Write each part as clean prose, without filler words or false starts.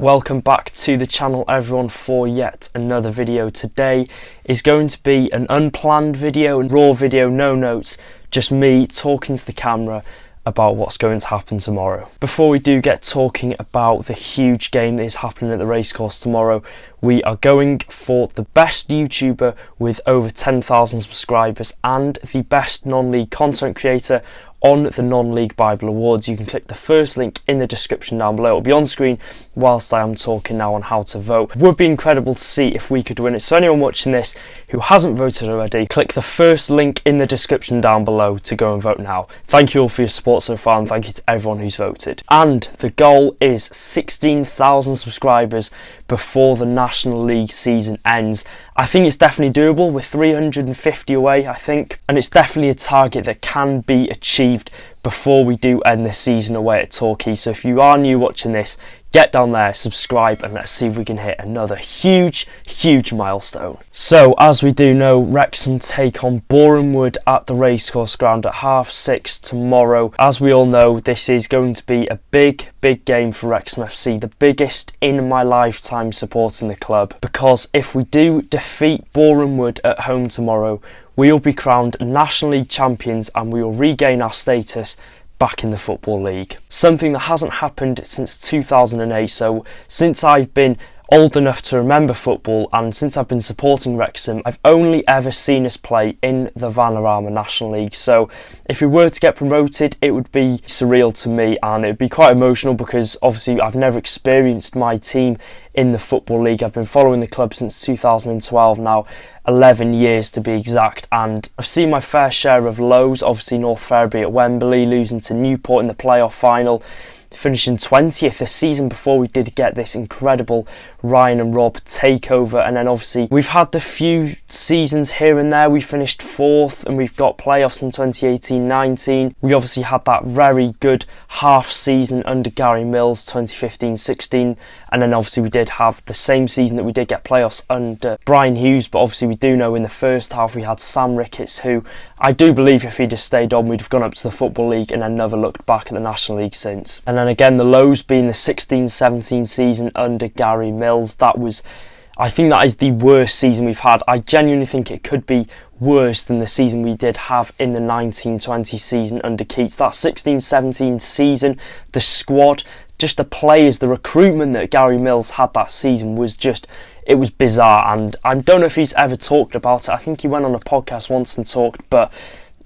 Welcome back to the channel everyone for yet another video. Today is going to be an unplanned video, and raw video, no notes, just me talking to the camera about what's going to happen tomorrow. Before we do get talking about the huge game that is happening at the racecourse tomorrow, we are going for the best YouTuber with over 10,000 subscribers and the best non-league content creator on the Non-League Bible Awards. You can click the first link in the description down below. It'll be on screen whilst I am talking now on how to vote. It would be incredible to see if we could win it. So anyone watching this who hasn't voted already, click the first link in the description down below to go and vote now. Thank you all for your support so far, and thank you to everyone who's voted. And the goal is 16,000 subscribers before the National League season ends. I think it's definitely doable with 350 away, I think, and it's definitely a target that can be achieved before we do end the season away at Torquay. So if you are new watching this, get down there, subscribe, and let's see if we can hit another huge milestone. So as we do know, Wrexham take on Boreham Wood at the Racecourse Ground at 6:30 tomorrow. As we all know, this is going to be a big game for Wrexham FC, the biggest in my lifetime supporting the club, because if we do defeat Boreham Wood at home tomorrow, we will be crowned National League champions and we will regain our status back in the Football League. Something that hasn't happened since 2008, so since I've been old enough to remember football and since I've been supporting Wrexham, I've only ever seen us play in the Vanarama National League. So if we were to get promoted, it would be surreal to me and it would be quite emotional because obviously I've never experienced my team in the Football League. I've been following the club since 2012 now, 11 years to be exact, and I've seen my fair share of lows. Obviously North Ferriby at Wembley, losing to Newport in the playoff final, finishing 20th the season before we did get this incredible Ryan and Rob takeover. And then obviously we've had the few seasons here and there. We finished 4th and we've got playoffs in 2018-19. We obviously had that very good half season under Gary Mills, 2015-16, and then obviously we did have the same season that we did get playoffs under Brian Hughes. But obviously we do know in the first half we had Sam Ricketts, who I do believe if he'd have stayed on, we'd have gone up to the Football League and then never looked back at the National League since. And then again, the lows being the 16-17 season under Gary Mills. I think that is the worst season we've had. I genuinely think it could be worse than the season we did have in the 19-20 season under Keats. That 16-17 season, the squad, just the players, the recruitment that Gary Mills had that season was just, it was bizarre. And I don't know if he's ever talked about it. I think he went on a podcast once and talked, but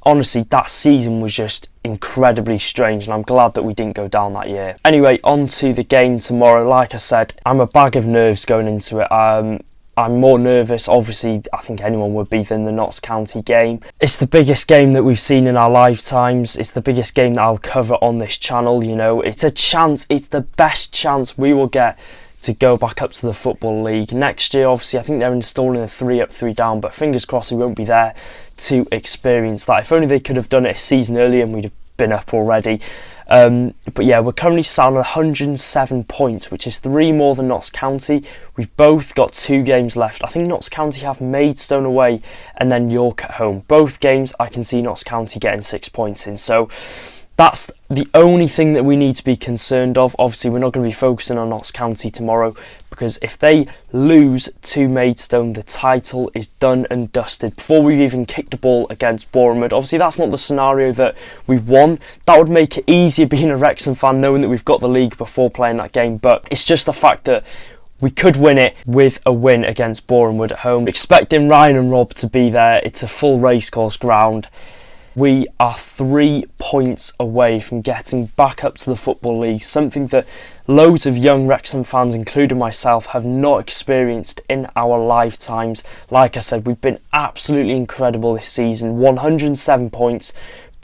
honestly, that season was just incredibly strange, and I'm glad that we didn't go down that year. Anyway, on to the game tomorrow. Like I said, I'm a bag of nerves going into it. I'm more nervous, obviously, I think anyone would be, than the Notts County game. It's the biggest game that we've seen in our lifetimes. It's the biggest game that I'll cover on this channel, you know. It's a chance, it's the best chance we will get to go back up to the Football League next year. Obviously I think they're installing a 3 up 3 down, but fingers crossed we won't be there to experience that. If only they could have done it a season earlier and we'd have been up already. But yeah, we're currently sat on 107 points, which is 3 more than Notts County. We've both got 2 games left. I think Notts County have Maidstone away and then York at home. Both games I can see Notts County getting 6 points in, so that's the only thing that we need to be concerned of. Obviously, we're not going to be focusing on Notts County tomorrow, because if they lose to Maidstone, the title is done and dusted before we've even kicked the ball against Boreham Wood. Obviously, that's not the scenario that we won. That would make it easier being a Wrexham fan, knowing that we've got the league before playing that game. But it's just the fact that we could win it with a win against Boreham Wood at home. Expecting Ryan and Rob to be there. It's a full Racecourse Ground. We are 3 points away from getting back up to the Football League, something that loads of young Wrexham fans, including myself, have not experienced in our lifetimes. Like I said, we've been absolutely incredible this season. 107 points.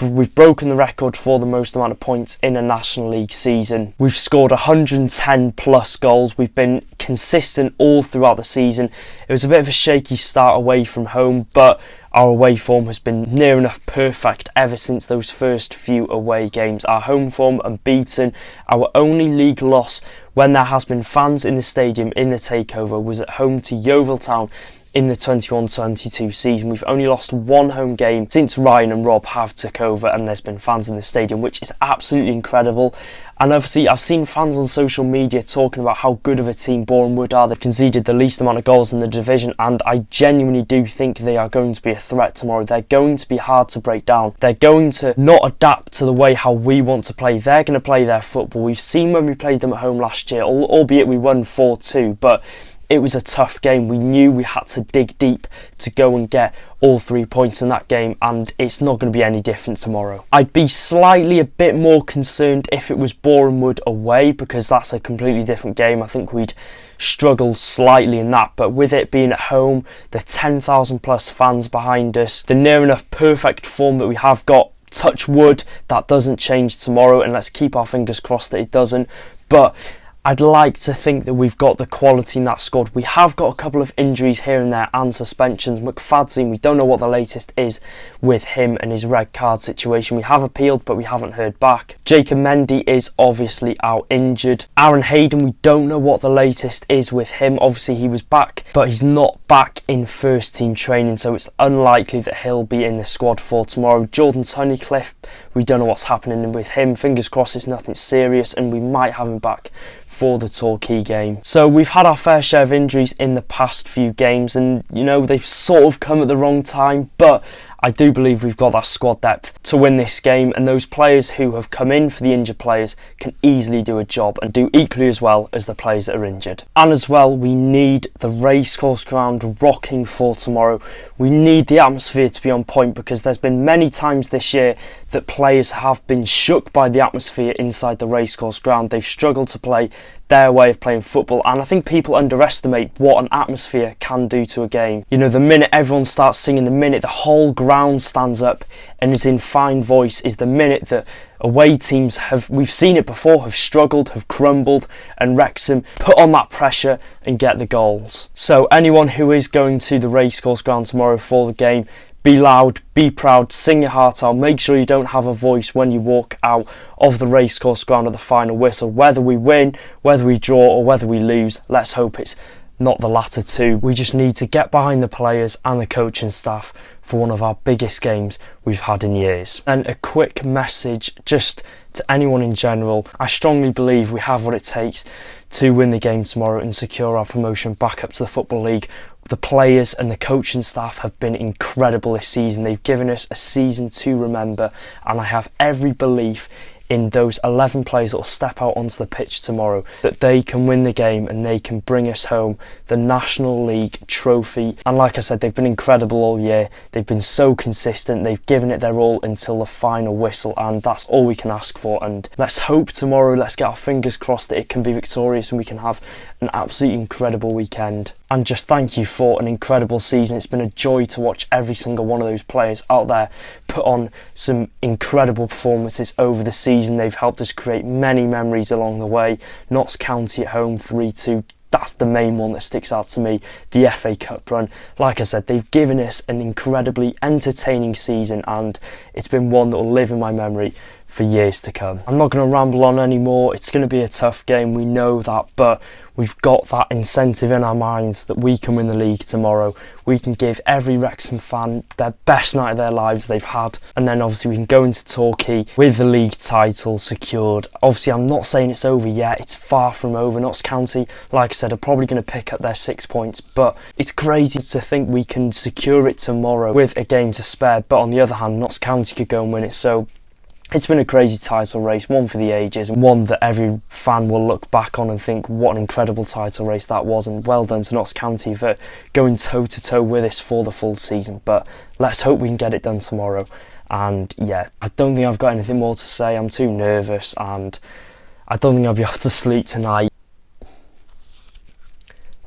We've broken the record for the most amount of points in a National League season. We've scored 110 plus goals. We've been consistent all throughout the season. It was a bit of a shaky start away from home, but our away form has been near enough perfect ever since those first few away games. Our home form unbeaten. Our only league loss when there has been fans in the stadium in the takeover was at home to Yeovil Town in the 21-22 season. We've only lost one home game since Ryan and Rob have took over, and there's been fans in the stadium, which is absolutely incredible. And obviously I've seen fans on social media talking about how good of a team Boreham Wood are. They've conceded the least amount of goals in the division, and I genuinely do think they are going to be a threat tomorrow. They're going to be hard to break down. They're going to not adapt to the way how we want to play. They're going to play their football. We've seen when we played them at home last year, albeit we won 4-2, but it was a tough game. We knew we had to dig deep to go and get all 3 points in that game, and it's not going to be any different tomorrow. I'd be slightly a bit more concerned if it was Boreham Wood away, because that's a completely different game. I think we'd struggle slightly in that, but with it being at home, the 10,000 plus fans behind us, the near enough perfect form that we have got, touch wood, that doesn't change tomorrow, and let's keep our fingers crossed that it doesn't. But I'd like to think that we've got the quality in that squad. We have got a couple of injuries here and there and suspensions. McFadzean, we don't know what the latest is with him and his red card situation. We have appealed, but we haven't heard back. Jacob Mendy is obviously out injured. Aaron Hayden, we don't know what the latest is with him. Obviously he was back, but he's not back in first team training, so it's unlikely that he'll be in the squad for tomorrow. Jordan Tunnicliffe, we don't know what's happening with him. Fingers crossed it's nothing serious, and we might have him back for the Torquay game. So we've had our fair share of injuries in the past few games, and you know, they've sort of come at the wrong time, but I do believe we've got that squad depth to win this game, and those players who have come in for the injured players can easily do a job and do equally as well as the players that are injured. And as well, we need the Racecourse Ground rocking for tomorrow. We need the atmosphere to be on point, because there's been many times this year that players have been shook by the atmosphere inside the Racecourse Ground. They've struggled to play their way of playing football, and I think people underestimate what an atmosphere can do to a game. You know, the minute everyone starts singing, the minute the whole ground stands up and is in fine voice, is the minute that away teams have, we've seen it before, have struggled, have crumbled, and Wrexham put on that pressure and get the goals. So anyone who is going to the Racecourse Ground tomorrow for the game, be loud, be proud, sing your heart out. Make sure you don't have a voice when you walk out of the Racecourse Ground at the final whistle. Whether we win, whether we draw, or whether we lose, let's hope it's not the latter two. We just need to get behind the players and the coaching staff for one of our biggest games we've had in years. And a quick message just to anyone in general. I strongly believe we have what it takes to win the game tomorrow and secure our promotion back up to the Football League. The players and the coaching staff have been incredible this season. They've given us a season to remember, and I have every belief in those 11 players that will step out onto the pitch tomorrow, that they can win the game and they can bring us home the National League trophy. And like I said, they've been incredible all year. They've been so consistent. They've given it their all until the final whistle, and that's all we can ask for. And let's hope tomorrow, let's get our fingers crossed that it can be victorious and we can have an absolutely incredible weekend. And just thank you for an incredible season. It's been a joy to watch every single one of those players out there put on some incredible performances over the season. They've helped us create many memories along the way. Notts County at home 3-2. That's the main one that sticks out to me. The FA Cup run. Like I said, they've given us an incredibly entertaining season, and it's been one that will live in my memory for years to come. I'm not going to ramble on anymore. It's going to be a tough game, we know that, but we've got that incentive in our minds that we can win the league tomorrow. We can give every Wrexham fan their best night of their lives they've had, and then obviously we can go into Torquay with the league title secured. Obviously I'm not saying it's over yet, it's far from over. Notts County, like I said, are probably going to pick up their 6 points, but it's crazy to think we can secure it tomorrow with a game to spare. But on the other hand, Notts County could go and win it, so it's been a crazy title race, one for the ages, and one that every fan will look back on and think what an incredible title race that was, and well done to Notts County for going toe to toe with us for the full season. But let's hope we can get it done tomorrow. And yeah, I don't think I've got anything more to say. I'm too nervous, and I don't think I'll be able to sleep tonight.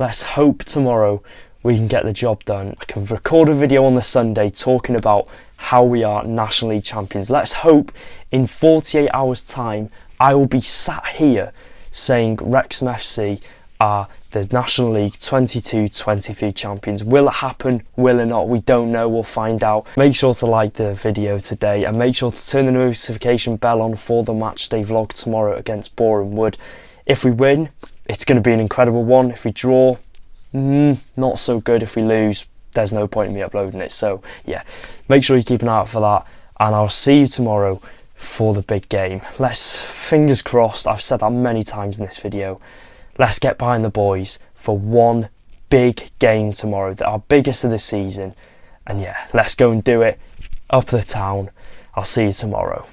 Let's hope tomorrow we can get the job done. I can record a video on the Sunday talking about how we are National League champions. Let's hope in 48 hours time I will be sat here saying Wrexham FC are the National League 22-23 champions. Will it happen? Will it not? We don't know. We'll find out. Make sure to like the video today, and make sure to turn the notification bell on for the matchday vlog tomorrow against Boreham Wood. If we win, it's going to be an incredible one. If we draw, not so good. If we lose, there's no point in me uploading it. So yeah, make sure you keep an eye out for that, and I'll see you tomorrow for the big game. Fingers crossed, I've said that many times in this video, let's get behind the boys for one big game tomorrow, our biggest of the season. And yeah, let's go and do it up the town. I'll see you tomorrow.